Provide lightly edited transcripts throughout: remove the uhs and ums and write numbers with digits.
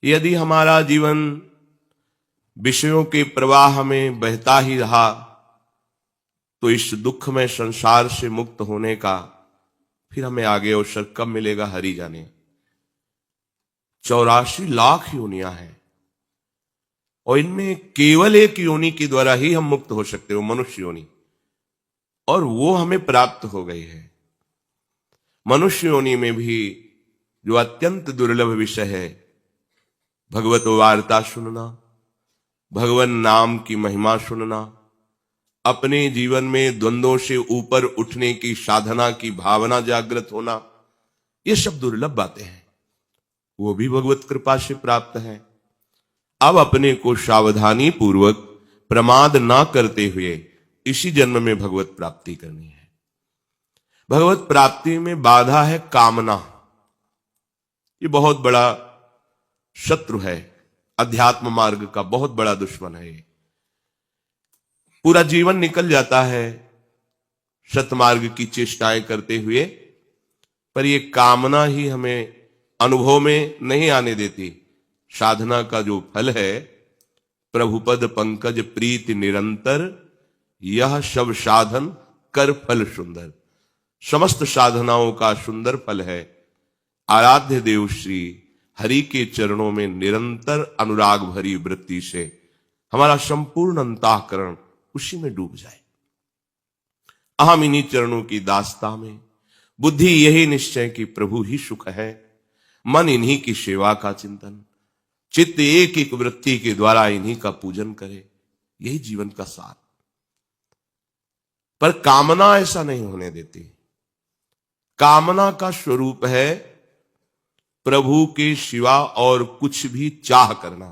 यदि हमारा जीवन विषयों के प्रवाह में बहता ही रहा तो इस दुख में संसार से मुक्त होने का फिर हमें आगे अवसर कब मिलेगा, हरि जाने। 84 लाख योनियां हैं और इनमें केवल एक योनि के द्वारा ही हम मुक्त हो सकते हो, मनुष्य योनि, और वो हमें प्राप्त हो गई है। मनुष्य योनि में भी जो अत्यंत दुर्लभ विषय है, भगवत वार्ता सुनना, भगवान नाम की महिमा सुनना, अपने जीवन में द्वंद्वों से ऊपर उठने की साधना की भावना जागृत होना, ये सब दुर्लभ बातें हैं, वो भी भगवत कृपा से प्राप्त है। अब अपने को सावधानी पूर्वक प्रमाद ना करते हुए इसी जन्म में भगवत प्राप्ति करनी है। भगवत प्राप्ति में बाधा है कामना, ये बहुत बड़ा शत्रु है, अध्यात्म मार्ग का बहुत बड़ा दुश्मन है। पूरा जीवन निकल जाता है सतमार्ग की चेष्टाएं करते हुए, पर ये कामना ही हमें अनुभव में नहीं आने देती। साधना का जो फल है, प्रभुपद पंकज प्रीति निरंतर, यह सब साधन कर फल सुंदर। समस्त साधनाओं का सुंदर फल है आराध्य देव श्री हरि के चरणों में निरंतर अनुराग भरी वृत्ति से हमारा संपूर्ण अंतःकरण उसी में डूब जाए। अहम इन्हीं चरणों की दास्ता में, बुद्धि यही निश्चय कि प्रभु ही सुख है, मन इन्हीं की सेवा का चिंतन, चित्त एक एक वृत्ति के द्वारा इन्हीं का पूजन करे, यही जीवन का सार। पर कामना ऐसा नहीं होने देती। कामना का स्वरूप है प्रभु के सिवा और कुछ भी चाह करना।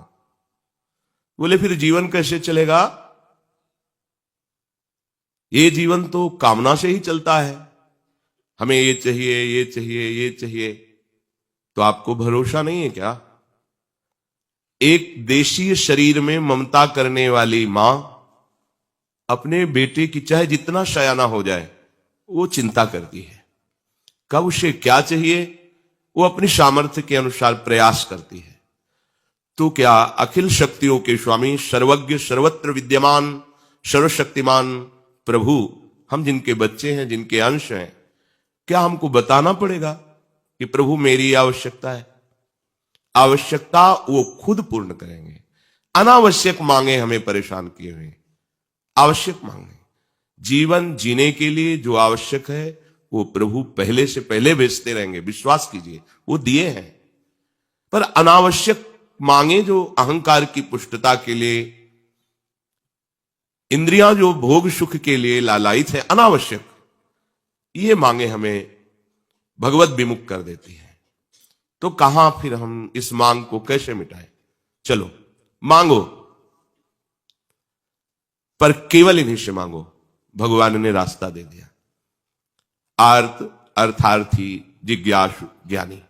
बोले फिर जीवन कैसे चलेगा? ये जीवन तो कामना से ही चलता है, हमें ये चाहिए, ये चाहिए, ये चाहिए, तो आपको भरोसा नहीं है क्या? एक देशीय शरीर में ममता करने वाली मां अपने बेटे की चाहे जितना सयाना हो जाए वो चिंता करती है, कब उसे क्या चाहिए वो अपनी सामर्थ्य के अनुसार प्रयास करती है। तो क्या अखिल शक्तियों के स्वामी, सर्वज्ञ, सर्वत्र विद्यमान, सर्वशक्तिमान प्रभु, हम जिनके बच्चे हैं, जिनके अंश हैं, क्या हमको बताना पड़ेगा कि प्रभु मेरी आवश्यकता है? आवश्यकता वो खुद पूर्ण करेंगे। अनावश्यक मांगे हमें परेशान किए हुए, आवश्यक मांगे। जीवन जीने के लिए जो आवश्यक है वो प्रभु पहले से पहले भेजते रहेंगे, विश्वास कीजिए, वो दिए हैं। पर अनावश्यक मांगे जो अहंकार की पुष्टता के लिए, इंद्रियां जो भोग सुख के लिए लालायित है, अनावश्यक, ये मांगे हमें भगवत विमुख कर देती है। तो कहां फिर हम इस मांग को कैसे मिटाएं? चलो मांगो, पर केवल इन्हीं से मांगो। भगवान ने रास्ता दे दिया। आर्त, अर्थार्थी, जिज्ञासु, ज्ञानी,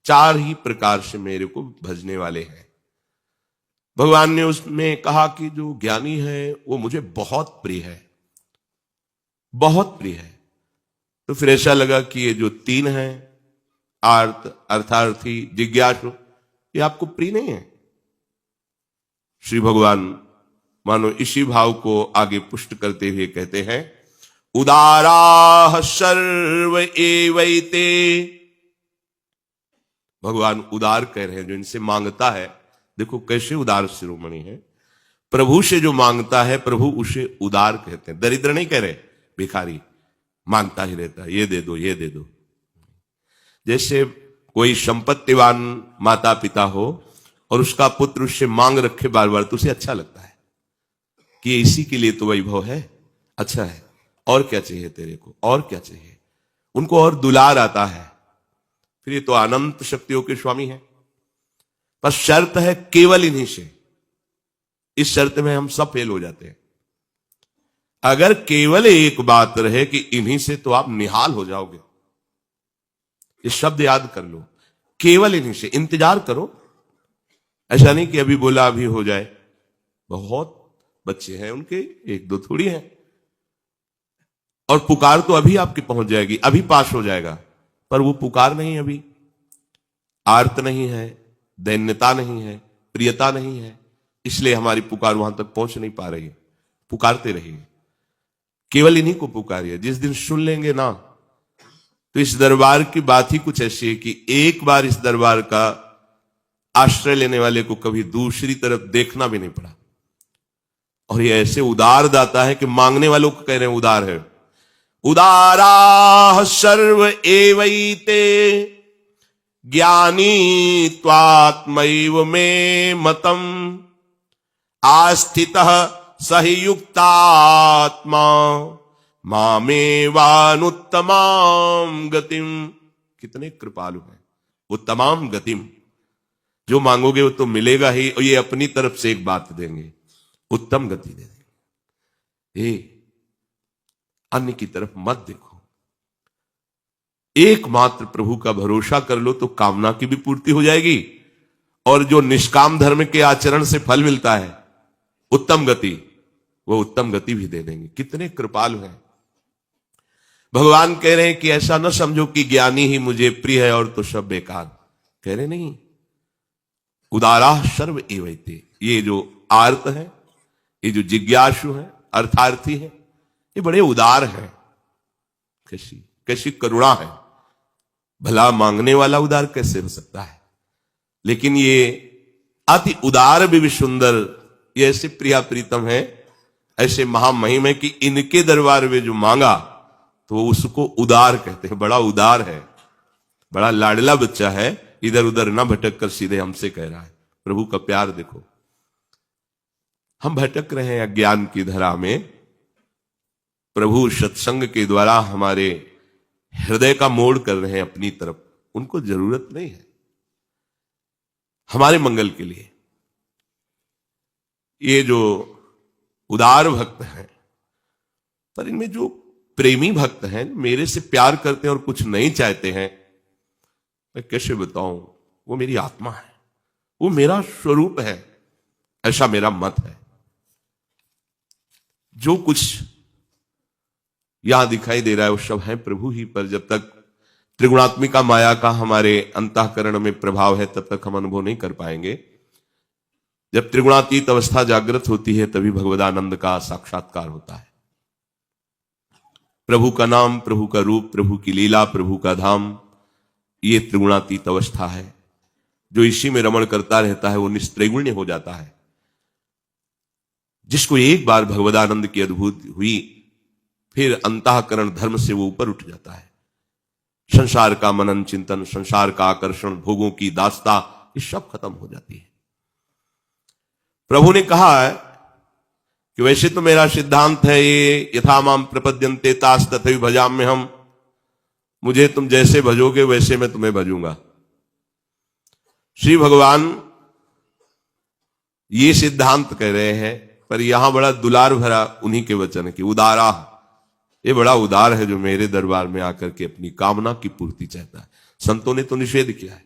4 ही प्रकार से मेरे को भजने वाले हैं। भगवान ने उसमें कहा कि जो ज्ञानी है वो मुझे बहुत प्रिय है, बहुत प्रिय है। तो फिर ऐसा लगा कि ये जो 3 हैं, आर्त, अर्थार्थी, जिज्ञासु, ये आपको प्रिय नहीं है। श्री भगवान मानो इसी भाव को आगे पुष्ट करते हुए कहते हैं, उदाराः सर्व एवैते। भगवान उदार कह रहे हैं, जो इनसे मांगता है, देखो कैसे उदार शिरोमणि है। प्रभु से जो मांगता है प्रभु उसे उदार कहते हैं, दरिद्र नहीं कह रहे, भिखारी, मांगता ही रहता है, ये दे दो, ये दे दो। जैसे कोई संपत्तिवान माता पिता हो और उसका पुत्र उससे मांग रखे बार बार, तो उसे अच्छा लगता है कि इसी के लिए तो वैभव है, अच्छा है, और क्या चाहिए तेरे को, और क्या चाहिए। उनको और दुलार आता है। फिर ये तो अनंत शक्तियों के स्वामी हैं। बस शर्त है केवल इन्हीं से। इस शर्त में हम सब फेल हो जाते हैं। अगर केवल एक बात रहे कि इन्हीं से, तो आप निहाल हो जाओगे। ये शब्द याद कर लो, केवल इन्हीं से। इंतजार करो, ऐसा नहीं कि अभी बोला अभी हो जाए। बहुत बच्चे हैं उनके, 1-2 थोड़ी हैं, और पुकार तो अभी आपकी पहुंच जाएगी, अभी पास हो जाएगा, पर वो पुकार नहीं, अभी आर्त नहीं है, दैन्यता नहीं है, प्रियता नहीं है, इसलिए हमारी पुकार वहां तक पहुंच नहीं पा रही है। पुकारते रहिए, केवल इन्हीं को पुकारिए। जिस दिन सुन लेंगे ना, तो इस दरबार की बात ही कुछ ऐसी है कि एक बार इस दरबार का आश्रय लेने वाले को कभी दूसरी तरफ देखना भी नहीं पड़ा। और ये ऐसे उदार दाता है कि मांगने वालों को कह रहे हैं उदार है। उदारा सर्व एवैते ज्ञानी त्वात्मैव मे मतम आस्थितः सहि युक्तात्मा मामेवानुत्तमाम गतिम। कितने कृपालु हैं वो। तमाम गतिम, जो मांगोगे वो तो मिलेगा ही, और ये अपनी तरफ से एक बात देंगे, उत्तम गति दे देंगे। ये अन्य की तरफ मत देखो, एकमात्र प्रभु का भरोसा कर लो तो कामना की भी पूर्ति हो जाएगी, और जो निष्काम धर्म के आचरण से फल मिलता है उत्तम गति, वो उत्तम गति भी दे देंगे। कितने कृपालु हैं। भगवान कह रहे हैं कि ऐसा न समझो कि ज्ञानी ही मुझे प्रिय है और तो सब बेकार। कह रहे नहीं, उदारा सर्व एवैते। ये जो आर्त है, ये जो जिज्ञासु है, अर्थार्थी है, ये बड़े उदार हैं। कैसी कैसी करुणा है। भला मांगने वाला उदार कैसे हो सकता है, लेकिन ये अति उदार भी सुंदर, ये ऐसे प्रिया प्रीतम है, ऐसे महामहिम है कि इनके दरबार में जो मांगा तो उसको उदार कहते हैं। बड़ा उदार है, बड़ा लाडला बच्चा है, इधर उधर ना भटक कर सीधे हमसे कह रहा है। प्रभु का प्यार देखो। हम भटक रहे हैं अज्ञान की धरा में, प्रभु सत्संग के द्वारा हमारे हृदय का मोड़ कर रहे हैं अपनी तरफ। उनको जरूरत नहीं है हमारे मंगल के लिए। ये जो उदार भक्त हैं, पर इनमें जो प्रेमी भक्त हैं, मेरे से प्यार करते हैं और कुछ नहीं चाहते हैं, मैं कैसे बताऊं, वो मेरी आत्मा है, वो मेरा स्वरूप है, ऐसा मेरा मत है। जो कुछ यहां दिखाई दे रहा है वो सब है प्रभु ही, पर जब तक त्रिगुणात्मिका माया का हमारे अंतःकरण में प्रभाव है तब तक हम अनुभव नहीं कर पाएंगे। जब त्रिगुणातीत अवस्था जागृत होती है तभी भगवदानंद का साक्षात्कार होता है। प्रभु का नाम, प्रभु का रूप, प्रभु की लीला, प्रभु का धाम, ये त्रिगुणातीत अवस्था है। जो इसी में रमण करता रहता है वो निस्त्रिगुण्य हो जाता है। जिसको एक बार भगवदानंद की अनुभूति हुई, फिर अंतःकरण धर्म से वो ऊपर उठ जाता है। संसार का मनन चिंतन, संसार का आकर्षण, भोगों की दास्ता, ये सब खत्म हो जाती है। प्रभु ने कहा है कि वैसे तो मेरा सिद्धांत है ये, यथा माम प्रपद्यन्ते तास तथैव भजाम्य हम। मुझे तुम जैसे भजोगे वैसे मैं तुम्हें भजूंगा। श्री भगवान ये सिद्धांत कह रहे हैं, पर यहां बड़ा दुलार भरा उन्हीं के वचन की। उदारा, ये बड़ा उदार है जो मेरे दरबार में आकर के अपनी कामना की पूर्ति चाहता है। संतों ने तो निषेध किया है,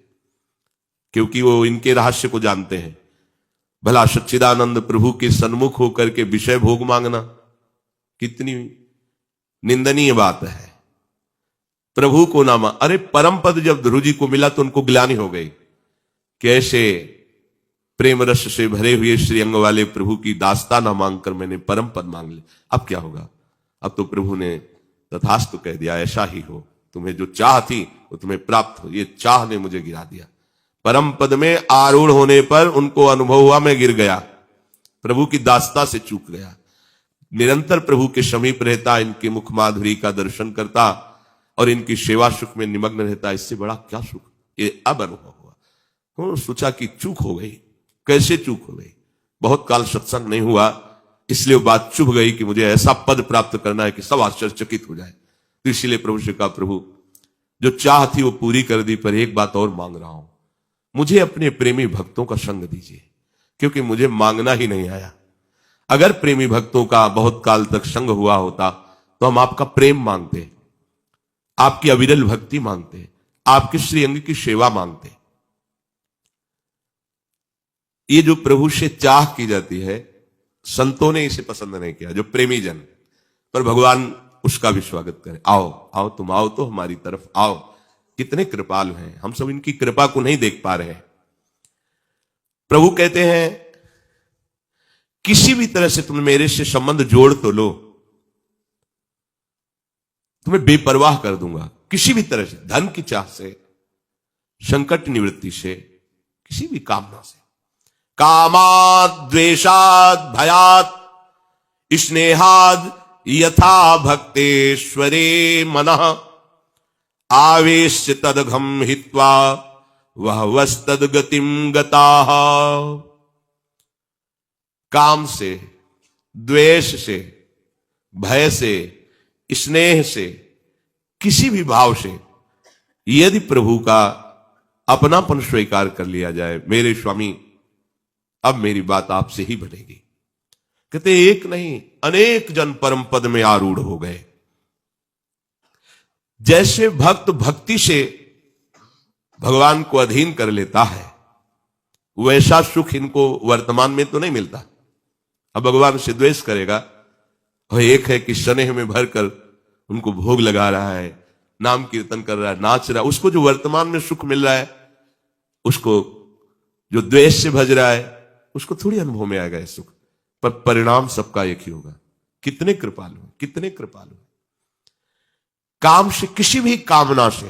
क्योंकि वो इनके रहस्य को जानते हैं। भला सच्चिदानंद प्रभु के सन्मुख होकर के विषय भोग मांगना कितनी निंदनीय बात है। प्रभु को ना मान, अरे परम पद जब ध्रुव जी को मिला तो उनको ग्लानि हो गई, कैसे प्रेम रस से भरे हुए श्रीअंग वाले प्रभु की दास्ता ना मांगकर मैंने परम पद मांग ले। अब क्या होगा? अब तो प्रभु ने तथास्तु कह दिया, ऐसा ही हो, तुम्हें जो चाह थी वो तुम्हें प्राप्त हो। ये चाह ने मुझे गिरा दिया। परम पद में आरूढ़ होने पर उनको अनुभव हुआ मैं गिर गया, प्रभु की दास्ता से चूक गया। निरंतर प्रभु के समीप रहता, इनके मुख माधुरी का दर्शन करता और इनकी सेवा सुख में निमग्न रहता, इससे बड़ा क्या सुख। ये अब अनुभव हुआ। तो सोचा कि चूक हो गई। कैसे चूक हो गई? बहुत काल सत्संग नहीं हुआ, इसलिए वो बात चुभ गई कि मुझे ऐसा पद प्राप्त करना है कि सब आश्चर्यचकित हो जाए। तो इसीलिए प्रभु से कहा, प्रभु जो चाह थी वो पूरी कर दी, पर एक बात और मांग रहा हूं, मुझे अपने प्रेमी भक्तों का संग दीजिए, क्योंकि मुझे मांगना ही नहीं आया। अगर प्रेमी भक्तों का बहुत काल तक संग हुआ होता तो हम आपका प्रेम मांगते, आपकी अविरल भक्ति मांगते, आपके श्रीअंग की सेवा मांगते। ये जो प्रभु से चाह की जाती है, संतों ने इसे पसंद नहीं किया, जो प्रेमी जन, पर भगवान उसका भी स्वागत करे। आओ आओ, तुम आओ तो हमारी तरफ आओ। कितने कृपालु हैं, हम सब इनकी कृपा को नहीं देख पा रहे हैं। प्रभु कहते हैं किसी भी तरह से तुम मेरे से संबंध जोड़ तो लो, तुम्हें बेपरवाह कर दूंगा। किसी भी तरह से, धन की चाह से, संकट निवृत्ति से, किसी भी कामना से। कामाद द्वेषाद भयात स्नेहाद यथा भक्तेश्वरे मनः आवेश तदघम हित्वा वह वस्तद गतिम गताः। काम से, द्वेष से, भय से, स्नेह से, किसी भी भाव से यदि प्रभु का अपनापन स्वीकार कर लिया जाए, मेरे स्वामी अब मेरी बात आपसे ही बनेगी। कहते एक नहीं अनेक जन परम पद में आरूढ़ हो गए। जैसे भक्त भक्ति से भगवान को अधीन कर लेता है, वैसा सुख इनको वर्तमान में तो नहीं मिलता। अब भगवान से द्वेष करेगा, और एक है कि स्नेह में भरकर उनको भोग लगा रहा है, नाम कीर्तन कर रहा है, नाच रहा है, उसको जो वर्तमान में सुख मिल रहा है, उसको जो द्वेष से भज रहा है उसको थोड़ी अनुभव में आएगा ये सुख। पर परिणाम सबका एक ही होगा। कितने कृपालु, कितने कृपालु। काम से, किसी भी कामना से,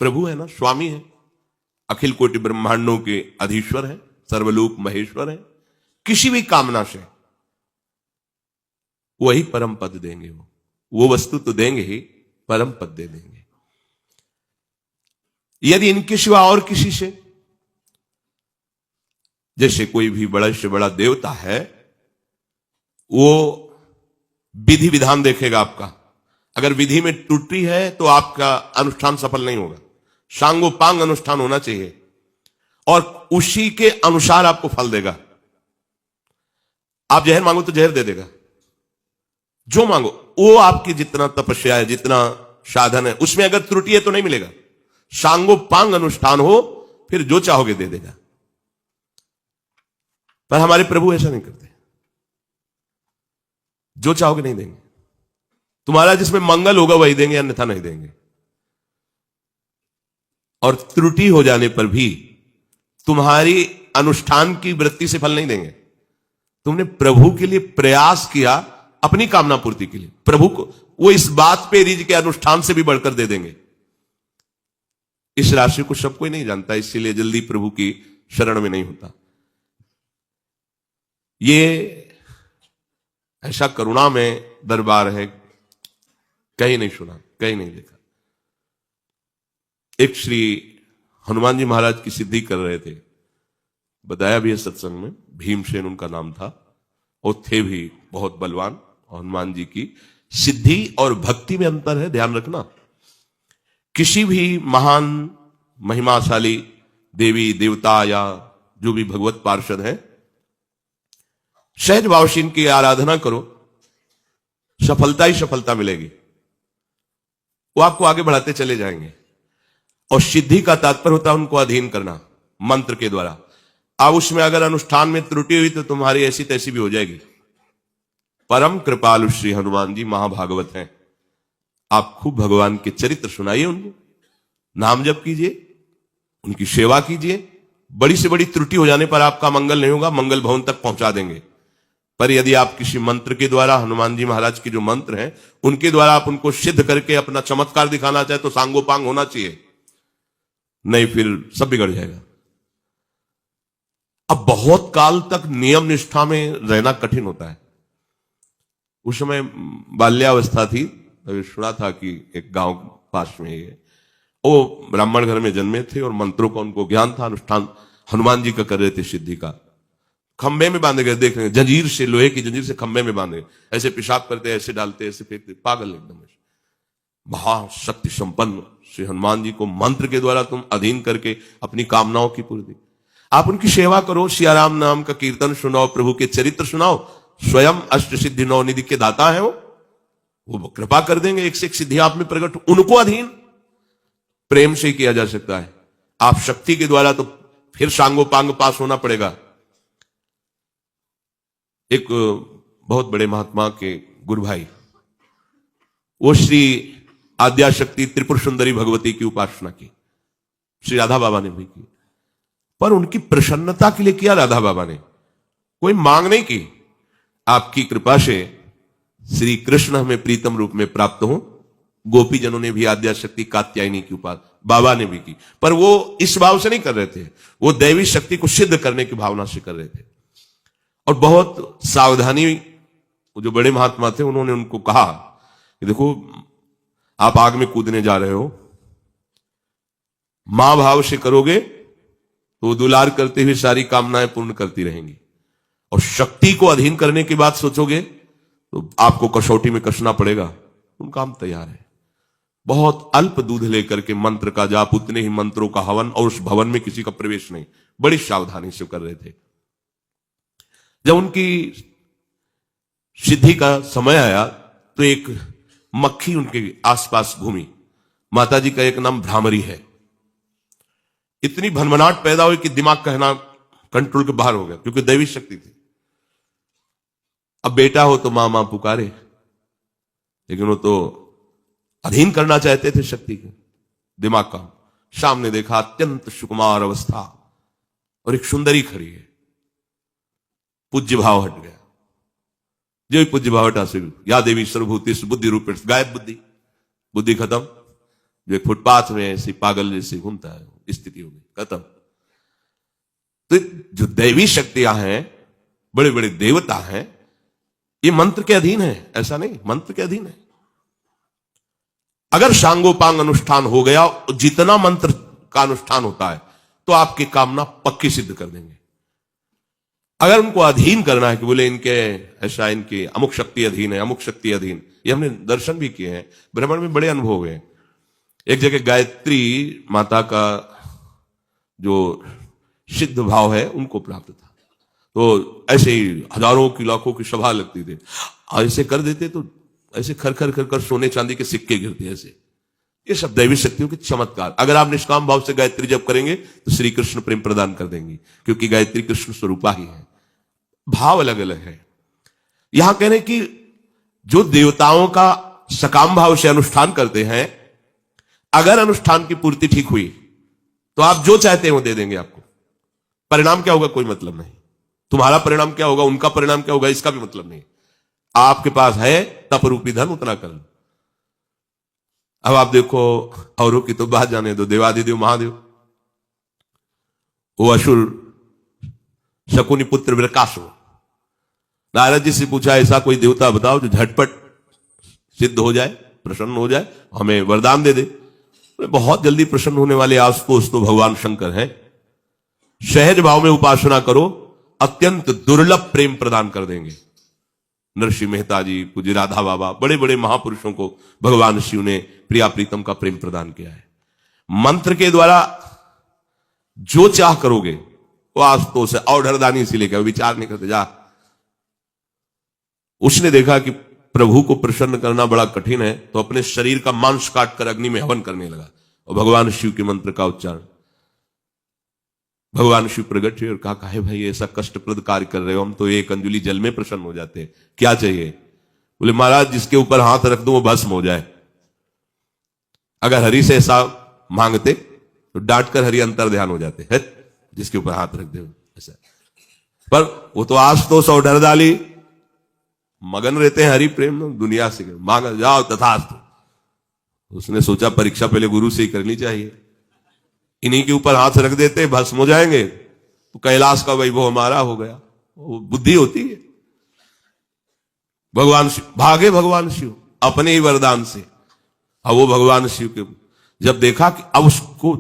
प्रभु है ना, स्वामी है, अखिल कोटि ब्रह्मांडों के अधीश्वर है, सर्वलोक महेश्वर है। किसी भी कामना से वही परम पद देंगे। वो वस्तु तो देंगे ही, परम पद दे देंगे। यदि इनके सिवा और किसी से, जैसे कोई भी बड़ा से बड़ा देवता है, वो विधि विधान देखेगा आपका। अगर विधि में त्रुटि है तो आपका अनुष्ठान सफल नहीं होगा। सांगोपांग अनुष्ठान होना चाहिए और उसी के अनुसार आपको फल देगा। आप जहर मांगो तो जहर दे देगा, जो मांगो वो आपकी जितना तपस्या है, जितना साधन है, उसमें अगर त्रुटि है तो नहीं मिलेगा। सांगोपांग अनुष्ठान हो, फिर जो चाहोगे दे देगा। पर हमारे प्रभु ऐसा नहीं करते, जो चाहोगे नहीं देंगे। तुम्हारा जिसमें मंगल होगा वही देंगे, अन्यथा नहीं देंगे। और त्रुटि हो जाने पर भी तुम्हारी अनुष्ठान की वृत्ति से फल नहीं देंगे। तुमने प्रभु के लिए प्रयास किया, अपनी कामना पूर्ति के लिए, प्रभु को वो इस बात पे रिज के अनुष्ठान से भी बढ़कर दे देंगे। इस राशि को सब कोई नहीं जानता, इसीलिए जल्दी प्रभु की शरण में नहीं होता। ये ऐसा करुणा में दरबार है, कहीं नहीं सुना, कहीं नहीं देखा। एक श्री हनुमान जी महाराज की सिद्धि कर रहे थे, बताया भी है सत्संग में, भीमसेन उनका नाम था, और थे भी बहुत बलवान। हनुमान जी की सिद्धि और भक्ति में अंतर है, ध्यान रखना। किसी भी महान महिमाशाली देवी देवता या जो भी भगवत पार्षद है, सहज भाव से इनकी आराधना करो, सफलता ही सफलता मिलेगी। वो आपको आगे बढ़ाते चले जाएंगे। और सिद्धि का तात्पर्य होता है उनको अधीन करना मंत्र के द्वारा। अब उसमें अगर अनुष्ठान में त्रुटि हुई तो तुम्हारी ऐसी तैसी भी हो जाएगी। परम कृपालु श्री हनुमान जी महाभागवत हैं। आप खूब भगवान के चरित्र सुनाइए, उनको नाम जप कीजिए, उनकी सेवा कीजिए। बड़ी से बड़ी त्रुटि हो जाने पर आपका मंगल नहीं होगा, मंगल भवन तक पहुंचा देंगे। पर यदि आप किसी मंत्र के द्वारा, हनुमान जी महाराज के जो मंत्र हैं उनके द्वारा आप उनको सिद्ध करके अपना चमत्कार दिखाना चाहे तो सांगोपांग होना चाहिए, नहीं फिर सब बिगड़ जाएगा। अब बहुत काल तक नियम निष्ठा में रहना कठिन होता है। उस समय बाल्यावस्था थी, तभी सुना था कि एक गांव पास में है, वो ब्राह्मण घर में जन्मे थे और मंत्रों का उनको ज्ञान था। अनुष्ठान हनुमान जी का कर रहे थे सिद्धि का। खंबे में बांधे गए, देख रहे जंजीर से, लोहे की जंजीर से खंबे में बांधे, ऐसे पेशाब करते, ऐसे डालते, ऐसे फेंकते, पागल एकदम। महाशक्ति संपन्न श्री हनुमान जी को मंत्र के द्वारा तुम अधीन करके अपनी कामनाओं की पूर्ति। आप उनकी सेवा करो, सियाराम नाम का कीर्तन सुनाओ, प्रभु के चरित्र सुनाओ। स्वयं अष्ट सिद्धि नौ निधि के दाता है वो कृपा कर देंगे, एक से एक सिद्धि आप में प्रकट। उनको अधीन प्रेम से ही किया जा सकता है। आप शक्ति के द्वारा तो फिर सांगोपांग पास होना पड़ेगा। एक बहुत बड़े महात्मा के गुरु भाई, वो श्री आद्या शक्ति त्रिपुर सुंदरी भगवती की उपासना की, श्री राधा बाबा ने भी की। पर उनकी प्रसन्नता के लिए किया राधा बाबा ने, कोई मांग नहीं की। आपकी कृपा से श्री कृष्ण हमें प्रीतम रूप में प्राप्त हो। गोपी जनों ने भी आद्या शक्ति कात्यायनी की उपासना बाबा ने भी की, पर वो इस भाव से नहीं कर रहे थे, वो दैवी शक्ति को सिद्ध करने की भावना से कर रहे थे। और बहुत सावधानी, वो जो बड़े महात्मा थे उन्होंने उनको कहा कि देखो आप आग में कूदने जा रहे हो, मां भाव से करोगे तो दुलार करते हुए सारी कामनाएं पूर्ण करती रहेंगी, और शक्ति को अधीन करने की बात सोचोगे तो आपको कसौटी में कसना पड़ेगा। उनका हम तैयार है। बहुत अल्प दूध लेकर के मंत्र का जाप, उतने ही मंत्रों का हवन, और उस भवन में किसी का प्रवेश नहीं, बड़ी सावधानी से कर रहे थे। जब उनकी सिद्धि का समय आया तो एक मक्खी उनके आसपास घूमी। माता जी का एक नाम भ्रामरी है। इतनी भनभनाट पैदा हुई कि दिमाग कहना कंट्रोल के बाहर हो गया, क्योंकि दैवी शक्ति थी। अब बेटा हो तो मां मां पुकारे, लेकिन वो तो अधीन करना चाहते थे शक्ति के, दिमाग का। सामने देखा अत्यंत सुकुमार अवस्था और एक सुंदरी खड़ी है। पूज्य भाव हट गया। जो पूज्य भाव हटा से या देवी सर्वभूति बुद्धि रूप गायब बुद्धि, बुद्धि खत्म। जो एक फुटपाथ में ऐसी पागल जैसे घूमता है, स्थिति हो गई, खत्म। तो जो दैवी शक्तियां हैं, बड़े बड़े देवता हैं, ये मंत्र के अधीन है, ऐसा नहीं, मंत्र के अधीन है। अगर सांगोपांग अनुष्ठान हो गया, जितना मंत्र का अनुष्ठान होता है, तो आपकी कामना पक्की सिद्ध कर देंगे। अगर उनको अधीन करना है कि बोले इनके ऐसा, इनकी अमुक शक्ति अधीन है, अमुक शक्ति अधीन, ये हमने दर्शन भी किए हैं, भ्रमण में बड़े अनुभव हुए। एक जगह गायत्री माता का जो सिद्ध भाव है उनको प्राप्त था, तो ऐसे ही हजारों की लाखों की सभा लगती थी। ऐसे कर देते तो ऐसे खर खर खर कर सोने चांदी के सिक्के गिरते ऐसे। ये सब दैवी शक्तियों के चमत्कार। अगर आप निष्काम भाव से गायत्री जप करेंगे तो श्री कृष्ण प्रेम प्रदान कर देंगी, क्योंकि गायत्री कृष्ण स्वरूपा ही है, भाव अलग अलग है। यहां कहने की जो देवताओं का सकाम भाव से अनुष्ठान करते हैं, अगर अनुष्ठान की पूर्ति ठीक हुई तो आप जो चाहते हैं वो दे देंगे आपको। परिणाम क्या होगा कोई मतलब नहीं, तुम्हारा परिणाम क्या होगा, उनका परिणाम क्या होगा, इसका भी मतलब नहीं। आपके पास है तप रूपी धन, उतना कर लो। अब आप देखो, औरों की तो बात जाने दो, देवादिदेव महादेव, वो असुर शकुनी पुत्र वृकासुर, नारद जी से पूछा ऐसा कोई देवता बताओ जो झटपट सिद्ध हो जाए, प्रसन्न हो जाए, हमें वरदान दे दे। बहुत जल्दी प्रसन्न होने वाले आसपास तो भगवान शंकर हैं। सहज भाव में उपासना करो, अत्यंत दुर्लभ प्रेम प्रदान कर देंगे। नरसिंह मेहता जी, पूज्य राधा बाबा, बड़े बड़े महापुरुषों को भगवान शिव ने प्रिया प्रीतम का प्रेम प्रदान किया है। मंत्र के द्वारा जो चाह करोगे वो आशुतोष से और ढरदानी से लेकर विचार नहीं करते जा। उसने देखा कि प्रभु को प्रसन्न करना बड़ा कठिन है, तो अपने शरीर का मांस काटकर अग्नि में हवन करने लगा, और भगवान शिव के मंत्र का उच्चारण। भगवान शिव प्रकट हुए और कहा, काहे भाई ऐसा कष्टप्रद कार्य कर रहे हो, हम तो एक अंजुलि जल में प्रसन्न हो जाते हैं, क्या चाहिए? बोले महाराज जिसके ऊपर हाथ रख दो वो भस्म हो जाए। अगर हरि से ऐसा मांगते तो डांट कर हरि अंतर ध्यान हो जाते है, जिसके ऊपर हाथ रख दे ऐसा। पर वो तो आशुतोष और डरदाली मगन रहते हैं हरि प्रेम में, दुनिया से मांग जाओ तथास्तु। उसने सोचा परीक्षा पहले गुरु से ही करनी चाहिए, इन्हीं के ऊपर हाथ रख देते भस्म हो जाएंगे तो कैलाश का वैभव हमारा हो गया। वो बुद्धि होती है। भगवान शिव भागे, भगवान शिव अपने ही वरदान से। अब वो भगवान शिव के जब देखा कि अब उसको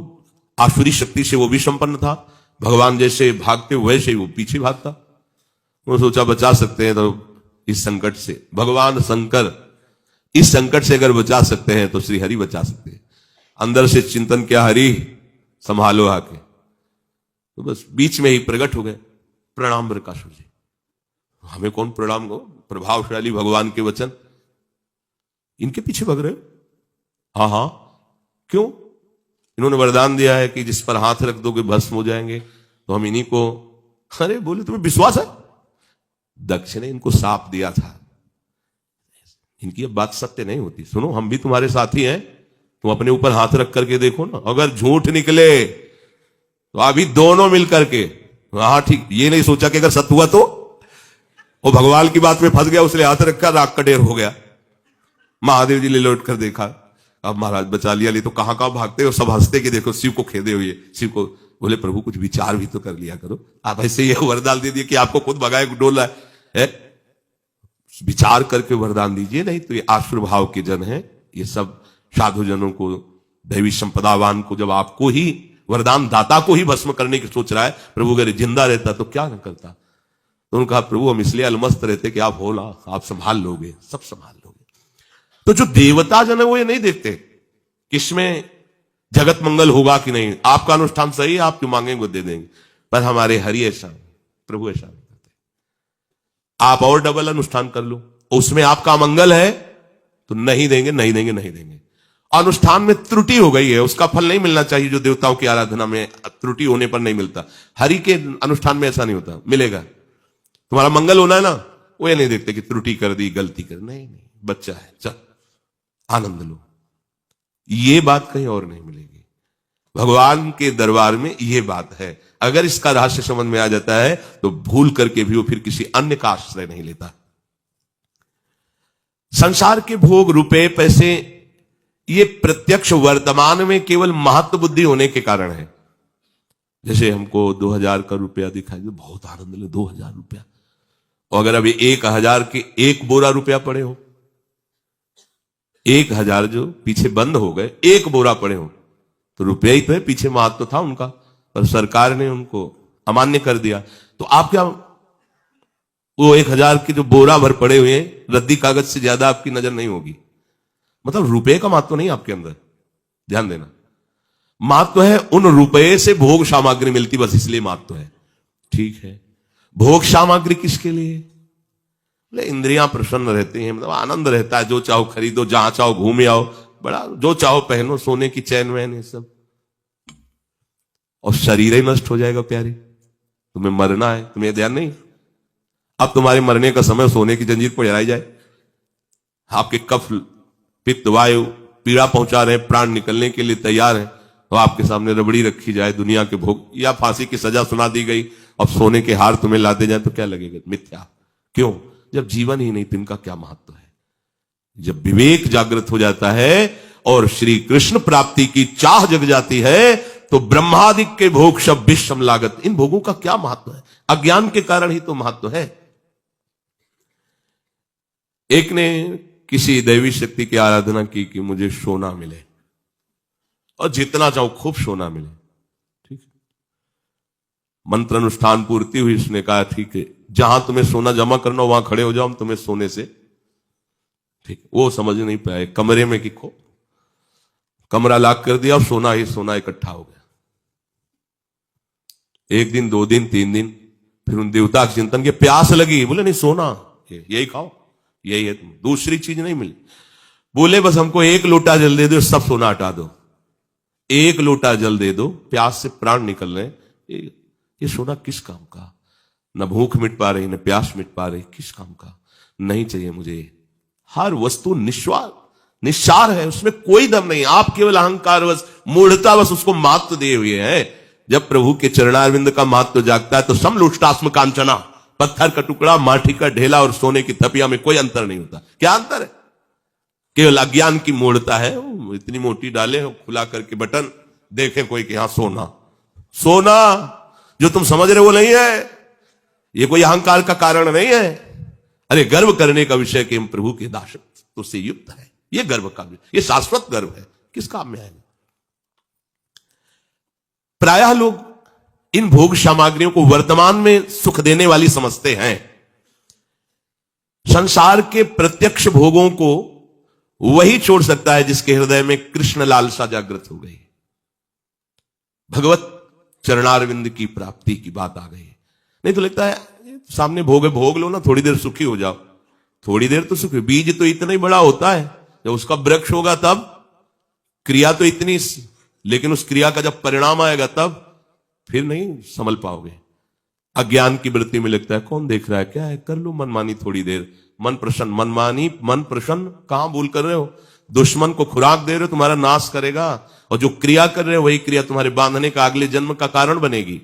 आसुरी शक्ति से वो भी संपन्न था, भगवान जैसे भागते वैसे ही वो पीछे भागता। वो सोचा बचा सकते हैं तो इस संकट से, भगवान शंकर इस संकट से अगर बचा सकते हैं तो श्री हरि बचा सकते हैं। अंदर से चिंतन किया, हरि संभालो आके, तो बस बीच में ही प्रकट हो गए। प्रणाम वृकासुर जी। हमें कौन प्रणाम को, प्रभावशाली भगवान के वचन, इनके पीछे भग रहे हो? हाँ हाँ, क्यों? इन्होंने वरदान दिया है कि जिस पर हाथ रख दोगे भस्म हो जाएंगे, तो हम इन्हीं को। अरे बोले तुम्हें विश्वास है? दक्ष ने इनको साप दिया था, इनकी अब बात सत्य नहीं होती। सुनो, हम भी तुम्हारे साथी हैं, तुम अपने ऊपर हाथ रख करके देखो ना, अगर झूठ निकले तो अभी दोनों मिलकर के, हाँ ठीक, ये नहीं सोचा कि अगर सत्य हुआ तो, वो भगवान की बात में फंस गया, उसने हाथ रखा, राग का ढेर हो गया। महादेव जी ने लौट कर देखा, अब महाराज बचा लिया, ले तो कहां कहां भागते हो, सब हंसते कि देखो शिव को खेदे हुए। शिव को बोले प्रभु कुछ विचार भी तो कर लिया करो, आप ऐसे ये वरदान दे दिए कि आपको खुद भगाए डोला है, विचार करके वरदान दीजिए। नहीं तो ये आसुर भाव के जन है, ये सब साधु जनों को, दैवी संपदावान को, जब आपको ही वरदान दाता को ही भस्म करने की सोच रहा है, प्रभु अगर जिंदा रहता तो क्या न करता। तो उन्होंने कहा प्रभु हम इसलिए अलमस्त रहते कि आप होला, आप संभाल लोगे, सब संभाल लोगे। तो जो देवता जन है वो ये नहीं देखते किसमें जगत मंगल होगा कि नहीं, आपका अनुष्ठान सही है, आप जो मांगेंगे वो दे देंगे। पर हमारे हरि ऐसा, प्रभु ऐसा नहीं करते। आप और डबल अनुष्ठान कर लो, उसमें आपका मंगल है तो नहीं देंगे, नहीं देंगे, नहीं देंगे। अनुष्ठान में त्रुटि हो गई है, उसका फल नहीं मिलना चाहिए जो देवताओं की आराधना में त्रुटि होने पर नहीं मिलता। हरि के अनुष्ठान में ऐसा नहीं होता, मिलेगा। तुम्हारा मंगल होना है ना, वो ये नहीं देखते कि त्रुटि कर दी, गलती कर, नहीं नहीं, बच्चा है, चल आनंद लो। ये बात कहीं और नहीं मिलेगी। भगवान के दरबार में ये बात है। अगर इसका रहस्य समझ में आ जाता है तो भूल करके भी वो फिर किसी अन्य का आश्रय नहीं लेता। संसार के भोग, रुपए, पैसे, ये प्रत्यक्ष वर्तमान में केवल महत्व बुद्धि होने के कारण है। जैसे हमको 2000 का रुपया दिखाई दे, बहुत आनंद ले, 2000 रुपया, और अगर अभी 1000 के एक बोरा रुपया पड़े हो, 1000 जो पीछे बंद हो गए, एक बोरा पड़े हो, तो रुपया ही तो है, पीछे महत्व था उनका, पर सरकार ने उनको अमान्य कर दिया। तो आप क्या, वो 1000 के जो बोरा भर पड़े हुए हैं, रद्दी कागज से ज्यादा आपकी नजर नहीं होगी। मतलब रुपए का महत्व नहीं आपके अंदर, ध्यान देना। महत्व है उन रुपए से भोग सामग्री मिलती, बस इसलिए महत्व है। ठीक है, भोग सामग्री किसके लिए? इंद्रियां प्रसन्न रहती हैं, मतलब आनंद रहता है, जो चाहो खरीदो, जहां चाहो घूमे आओ, बड़ा जो चाहो पहनो, सोने की चैन वैन, ये सब, और शरीर ही नष्ट हो जाएगा प्यारी। तुम्हें मरना है, तुम्हें ध्यान नहीं, अब तुम्हारे मरने का समय, सोने की जंजीर पर जलाई जाए, आपके कफ, पित्त, वायु पीड़ा पहुंचा रहे, प्राण निकलने के लिए तैयार है, तो आपके सामने रबड़ी रखी जाए, दुनिया के भोग, या फांसी की सजा सुना दी गई, अब सोने के हार तुम्हें लाते जाए तो क्या लगेगा? मिथ्या। क्यों? जब जीवन ही नहीं तो इनका क्या महत्व है? जब विवेक जागृत हो जाता है और श्री कृष्ण प्राप्ति की चाह जग जाती है, तो ब्रह्मादिक के भोग सब विषम लागत, इन भोगों का क्या महत्व है? अज्ञान के कारण ही तो महत्व है। एक ने किसी दैवी शक्ति की आराधना की कि मुझे सोना मिले, और जितना चाहो खूब सोना मिले। ठीक है, मंत्र अनुष्ठान पूर्ति हुई, उसने कहा ठीक है, जहां तुम्हें सोना जमा करना हो वहां खड़े हो जाओ, हम तुम्हें सोने से। ठीक, वो समझ नहीं पाए, कमरे में कि खो, कमरा लॉक कर दिया, सोना ही सोना इकट्ठा हो गया। एक दिन, 2 दिन, 3 दिन, फिर उन देवता के चिंतन के, प्यास लगी, बोले नहीं सोना यही खाओ, यही है, तुम दूसरी चीज नहीं मिली। बोले बस हमको 1 लोटा जल दे दो, सब सोना हटा दो, 1 लोटा जल दे दो, प्यास से प्राण निकल रहे, ये सोना किस काम का? न भूख मिट पा रही, न प्यास मिट पा रही, किस काम का? नहीं चाहिए मुझे। हर वस्तु निस्सार है, उसमें कोई दम नहीं। आप केवल अहंकारवश, मूढ़तावश उसको महत्व दिए हुए हैं। जब प्रभु के चरणारविंद का महत्व जागता है तो समलोष्टास्म कांचना, पत्थर का टुकड़ा, माटी का ढेला और सोने की थपिया में कोई अंतर नहीं होता। क्या अंतर है? केवल अज्ञान की मूढ़ता है। इतनी मोटी डाले हो, खुला करके बटन देखे कोई कि हाँ सोना, सोना जो तुम समझ रहे वो नहीं है, ये कोई अहंकार का कारण नहीं है। अरे गर्व करने का विषय कि हम प्रभु के दासत्व से युक्त है, ये गर्व का विषय, ये शाश्वत गर्व है, किस काम में आएगा? प्रायः लोग इन भोग सामग्रियों को वर्तमान में सुख देने वाली समझते हैं। संसार के प्रत्यक्ष भोगों को वही छोड़ सकता है जिसके हृदय में कृष्ण लालसा जागृत हो गई, भगवत चरणारविंद की प्राप्ति की बात आ गई। नहीं तो लगता है सामने भोग है, भोग लो ना, थोड़ी देर सुखी हो जाओ। थोड़ी देर तो सुखी, बीज तो इतना ही बड़ा होता है, जब उसका वृक्ष होगा तब, क्रिया तो इतनी, लेकिन उस क्रिया का जब परिणाम आएगा तब फिर नहीं संभल पाओगे। अज्ञान की वृत्ति में लगता है कौन देख रहा है, क्या है, कर लो मनमानी थोड़ी देर, मन प्रसन्न, मनमानी मन प्रसन्न, कहां भूल कर रहे हो? दुश्मन को खुराक दे रहे हो, तुम्हारा नाश करेगा, और जो क्रिया कर रहे हो वही क्रिया तुम्हारे बांधने का अगले जन्म का कारण बनेगी।